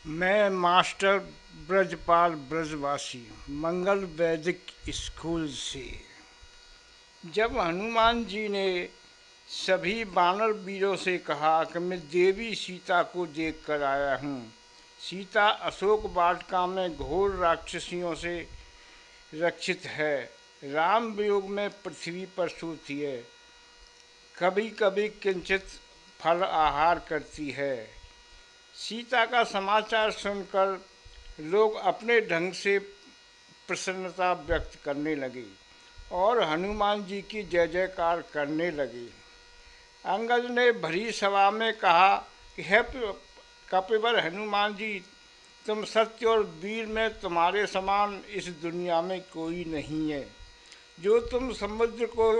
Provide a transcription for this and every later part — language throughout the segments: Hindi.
मैं मास्टर ब्रजपाल ब्रजवासी मंगल वैदिक स्कूल से। जब हनुमान जी ने सभी वानर वीरों से कहा कि मैं देवी सीता को देख कर आया हूँ। सीता अशोक वाटिका में घोर राक्षसियों से रक्षित है। राम वियोग में पृथ्वी पर सोती है। कभी कभी किंचित फल आहार करती है। सीता का समाचार सुनकर लोग अपने ढंग से प्रसन्नता व्यक्त करने लगे और हनुमान जी की जय जयकार करने लगे। अंगद ने भरी सभा में कहा कि हे कपिवर हनुमान जी, तुम सत्य और वीर में तुम्हारे समान इस दुनिया में कोई नहीं है। जो तुम समुद्र को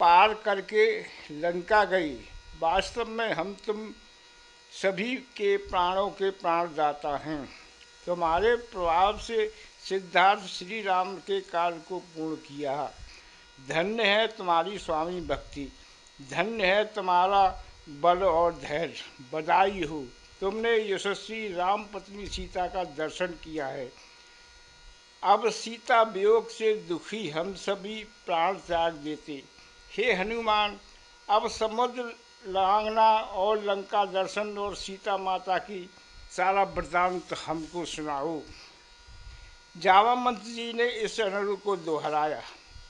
पार करके लंका गई, वास्तव में हम तुम सभी के प्राणों के प्राणदाता हैं। तुम्हारे प्रभाव से सिद्धार्थ श्री राम के कार्य को पूर्ण किया। धन्य है तुम्हारी स्वामी भक्ति, धन्य है तुम्हारा बल और धैर्य। बधाई हो, तुमने यशस्वी राम पत्नी सीता का दर्शन किया है। अब सीता वियोग से दुखी हम सभी प्राण त्याग देते। हे हनुमान, अब समुद्र लांघना और लंका दर्शन और सीता माता की सारा वृतांत हमको सुनाओ। जावामंत जी ने इस अनुरोध को दोहराया।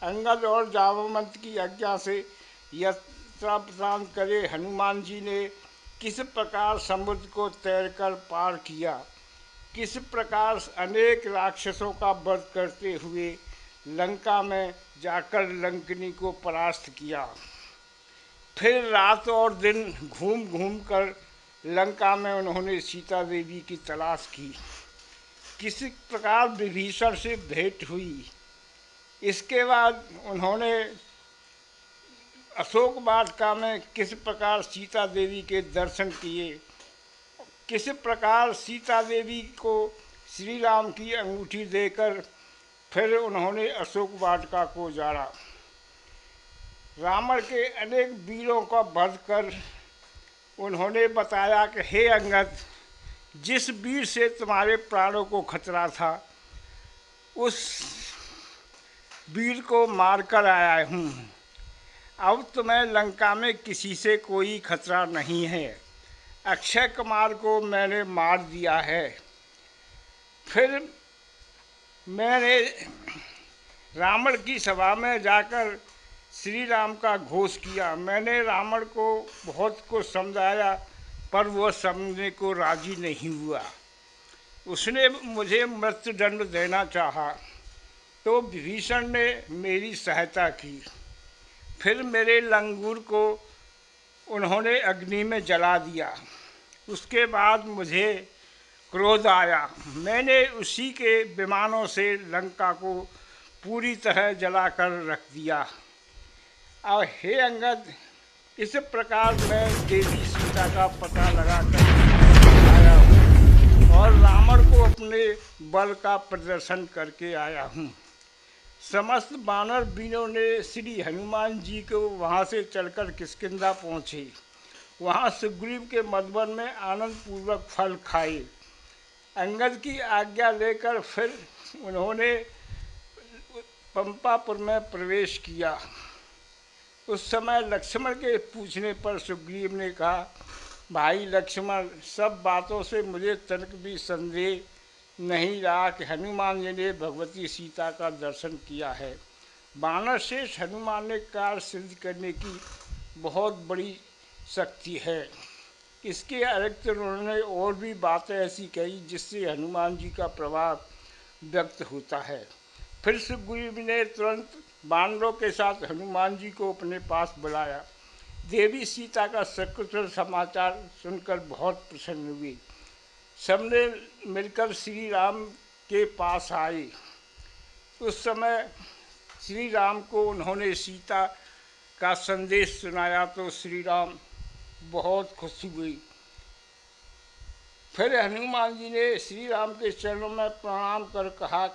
अंगद और जावामंत की आज्ञा से यात्रा वृतांत करे हनुमान जी ने किस प्रकार समुद्र को तैरकर पार किया, किस प्रकार अनेक राक्षसों का वध करते हुए लंका में जाकर लंकिनी को परास्त किया। फिर रात और दिन घूम घूम कर लंका में उन्होंने सीता देवी की तलाश की। किसी प्रकार विभीषण से भेंट हुई। इसके बाद उन्होंने अशोक वाटिका में किस प्रकार सीता देवी के दर्शन किए, किस प्रकार सीता देवी को श्री राम की अंगूठी देकर फिर उन्होंने अशोक वाटिका को जाड़ा। रावण के अनेक वीरों का वध कर उन्होंने बताया कि हे अंगद, जिस वीर से तुम्हारे प्राणों को खतरा था, उस वीर को मारकर आया हूँ। अब तुम्हें लंका में किसी से कोई खतरा नहीं है। अक्षय कुमार को मैंने मार दिया है। फिर मैंने रावण की सभा में जाकर श्री राम का घोष किया। मैंने रावण को बहुत कुछ समझाया, पर वह समझने को राजी नहीं हुआ। उसने मुझे मृत्युदंड देना चाहा, तो विभीषण ने मेरी सहायता की। फिर मेरे लंगूर को उन्होंने अग्नि में जला दिया। उसके बाद मुझे क्रोध आया। मैंने उसी के विमानों से लंका को पूरी तरह जलाकर रख दिया। और हे अंगद, इस प्रकार मैं देवी सीता का पता लगाकर आया हूँ और रावण को अपने बल का प्रदर्शन करके आया हूँ। समस्त वानर वीरों ने श्री हनुमान जी को वहाँ से चलकर किष्किंधा पहुँचे। वहाँ सुग्रीव के मधुवन में आनंद पूर्वक फल खाए। अंगद की आज्ञा लेकर फिर उन्होंने पंपापुर में प्रवेश किया। उस समय लक्ष्मण के पूछने पर सुग्रीव ने कहा, भाई लक्ष्मण, सब बातों से मुझे तनिक भी संदेह नहीं रहा कि हनुमान जी ने भगवती सीता का दर्शन किया है। वानर श्रेष्ठ हनुमान ने कार्य सिद्ध करने की बहुत बड़ी शक्ति है। इसके अतिरिक्त उन्होंने और भी बातें ऐसी कही जिससे हनुमान जी का प्रभाव व्यक्त होता है। फिर सुग्रीव ने तुरंत वानरों के साथ हनुमान जी को अपने पास बुलाया। देवी सीता का सकुशल समाचार सुनकर बहुत प्रसन्न हुए। सबने मिलकर श्री राम के पास आए। उस समय श्री राम को उन्होंने सीता का संदेश सुनाया तो श्री राम बहुत खुशी हुई। फिर हनुमान जी ने श्री राम के चरणों में प्रणाम कर कहा,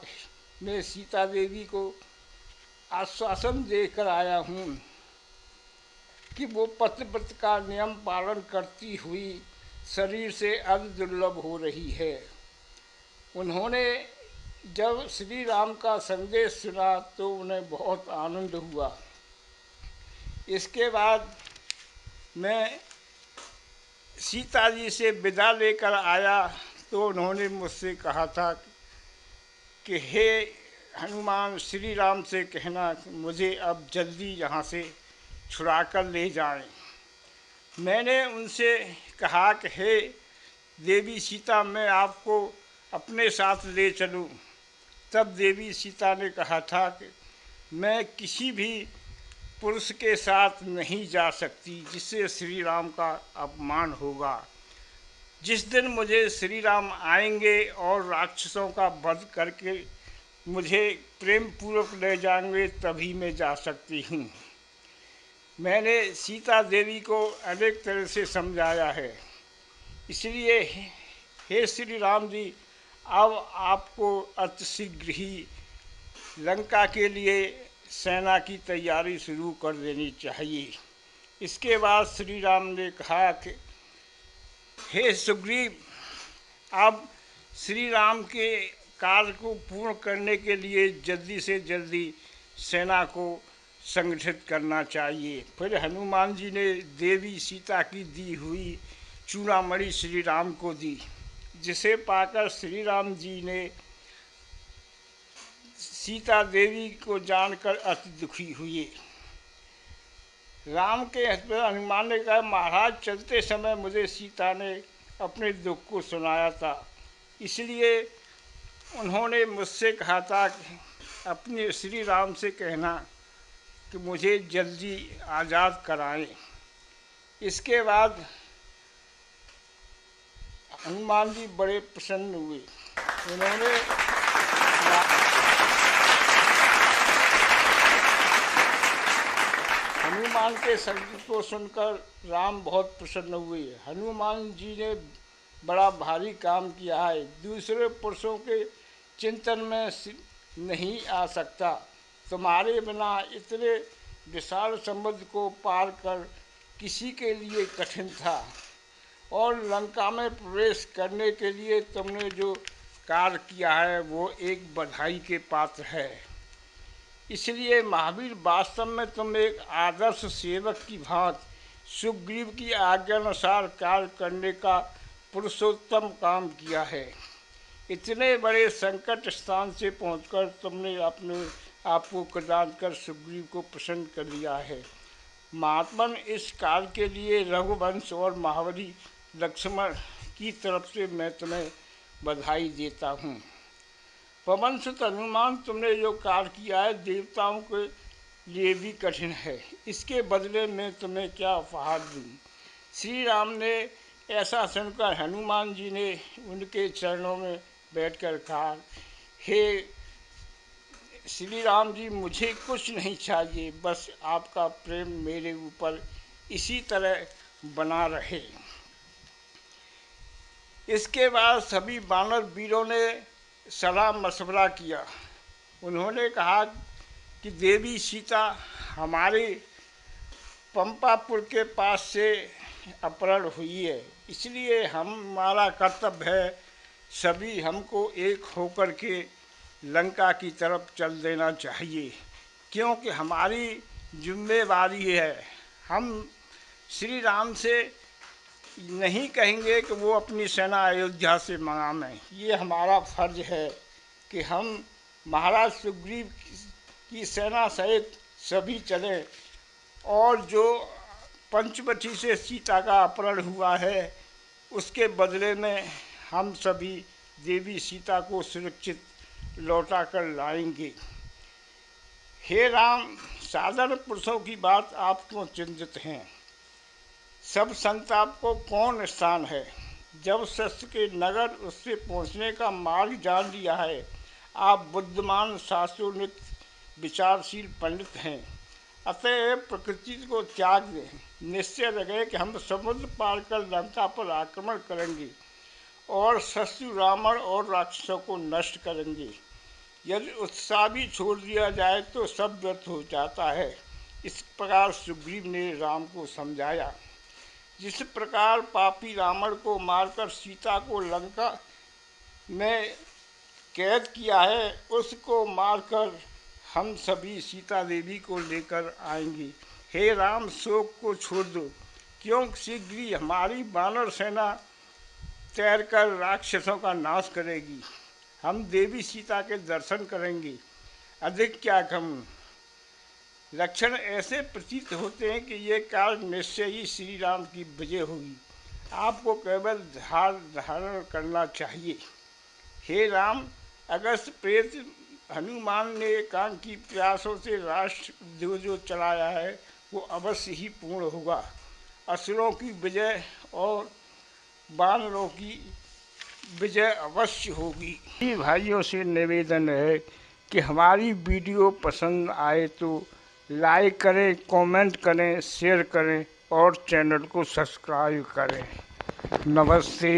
मैं सीता देवी को आश्वासन देकर आया हूँ कि वो पतिव्रत का नियम पालन करती हुई शरीर से अति दुर्लभ हो रही है। उन्होंने जब श्री राम का संदेश सुना तो उन्हें बहुत आनंद हुआ। इसके बाद मैं सीता जी से विदा लेकर आया तो उन्होंने मुझसे कहा था कि हे हनुमान, श्री राम से कहना मुझे अब जल्दी यहाँ से छुड़ा कर ले जाएं। मैंने उनसे कहा कि हे देवी सीता, मैं आपको अपने साथ ले चलूं। तब देवी सीता ने कहा था कि मैं किसी भी पुरुष के साथ नहीं जा सकती जिससे श्री राम का अपमान होगा। जिस दिन मुझे श्री राम आएंगे और राक्षसों का वध करके मुझे प्रेम पूर्वक ले जाएंगे तभी मैं जा सकती हूँ। मैंने सीता देवी को अनेक तरह से समझाया है। इसलिए हे श्री राम जी, अब आपको अतिशीघ्र ही लंका के लिए सेना की तैयारी शुरू कर देनी चाहिए। इसके बाद श्री राम ने कहा कि हे सुग्रीव, अब श्री राम के कार्य को पूर्ण करने के लिए जल्दी से जल्दी सेना को संगठित करना चाहिए। फिर हनुमान जी ने देवी सीता की दी हुई चूड़ामणि श्री राम को दी, जिसे पाकर श्री राम जी ने सीता देवी को जानकर अति दुखी हुए। राम के हनुमान ने कहा, महाराज चलते समय मुझे सीता ने अपने दुख को सुनाया था, इसलिए उन्होंने मुझसे कहा था कि अपने श्री राम से कहना कि मुझे जल्दी आज़ाद कराएं। इसके बाद हनुमान जी बड़े प्रसन्न हुए। उन्होंने हनुमान के शब्द को सुनकर राम बहुत प्रसन्न हुए। हनुमान जी ने बड़ा भारी काम किया है, दूसरे पुरुषों के चिंतन में नहीं आ सकता। तुम्हारे बिना इतने विशाल समुद्र को पार कर किसी के लिए कठिन था, और लंका में प्रवेश करने के लिए तुमने जो कार्य किया है वो एक बधाई के पात्र है। इसलिए महावीर, वास्तव में तुम एक आदर्श सेवक की भांति सुग्रीव की आज्ञानुसार कार्य करने का पुरुषोत्तम काम किया है। इतने बड़े संकट स्थान से पहुंचकर तुमने अपने आप को प्रदान कर सुग्रीव को प्रसन्न कर लिया है। महात्मन, इस कार्य के लिए रघुवंश और महाबली लक्ष्मण की तरफ से मैं तुम्हें बधाई देता हूँ। पवन सुत हनुमान, तुमने जो कार्य किया है देवताओं के लिए भी कठिन है। इसके बदले में तुम्हें क्या उपहार दूँ? श्री राम ने ऐसा सुनकर हनुमान जी ने उनके चरणों में बैठकर कहा, हे श्री राम जी, मुझे कुछ नहीं चाहिए, बस आपका प्रेम मेरे ऊपर इसी तरह बना रहे। इसके बाद सभी वानर वीरों ने सलाह मशवरा किया। उन्होंने कहा कि देवी सीता हमारे पंपापुर के पास से अपहरण हुई है, इसलिए हमारा कर्तव्य है सभी हमको एक होकर के लंका की तरफ चल देना चाहिए, क्योंकि हमारी जिम्मेवारी है। हम श्री राम से नहीं कहेंगे कि वो अपनी सेना अयोध्या से मंगाएं। ये हमारा फर्ज है कि हम महाराज सुग्रीव की सेना सहित सभी चलें, और जो पंचवटी से सीता का अपहरण हुआ है उसके बदले में हम सभी देवी सीता को सुरक्षित लौटा कर लाएंगे। हे राम, साधारण पुरुषों की बात आप क्यों चिंतित हैं? सब संताप को कौन स्थान है? जब शस्त्र के नगर उससे पहुंचने का मार्ग जान लिया है, आप बुद्धिमान शास्त्रोन्वित विचारशील पंडित हैं, अतः प्रकृति को त्याग दें। निश्चय रखें कि हम समुद्र पार कर लंका पर आक्रमण करेंगे और शत्रु रावण और राक्षसों को नष्ट करेंगे। यदि उत्साह भी छोड़ दिया जाए तो सब व्यर्थ हो जाता है। इस प्रकार सुग्रीव ने राम को समझाया। जिस प्रकार पापी रावण को मारकर सीता को लंका में कैद किया है, उसको मारकर हम सभी सीता देवी को लेकर आएंगे। हे राम, शोक को छोड़ दो, क्यों शीघ्र ही हमारी वानर सेना तैरकर राक्षसों का नाश करेगी। हम देवी सीता के दर्शन करेंगे। अधिक क्या कहूँ, लक्षण ऐसे प्रतीत होते हैं कि ये काल निश्चय ही श्री राम की विजय होगी। आपको केवल धारण करना चाहिए। हे राम, अगस्त प्रेत हनुमान ने एकांकी प्रयासों से राष्ट्र जो चलाया है वो अवश्य ही पूर्ण होगा। असुरों की विजय और वानरों की विजय अवश्य होगी। भाइयों से निवेदन है कि हमारी वीडियो पसंद आए तो लाइक करें, कमेंट करें, शेयर करें और चैनल को सब्सक्राइब करें। नमस्ते।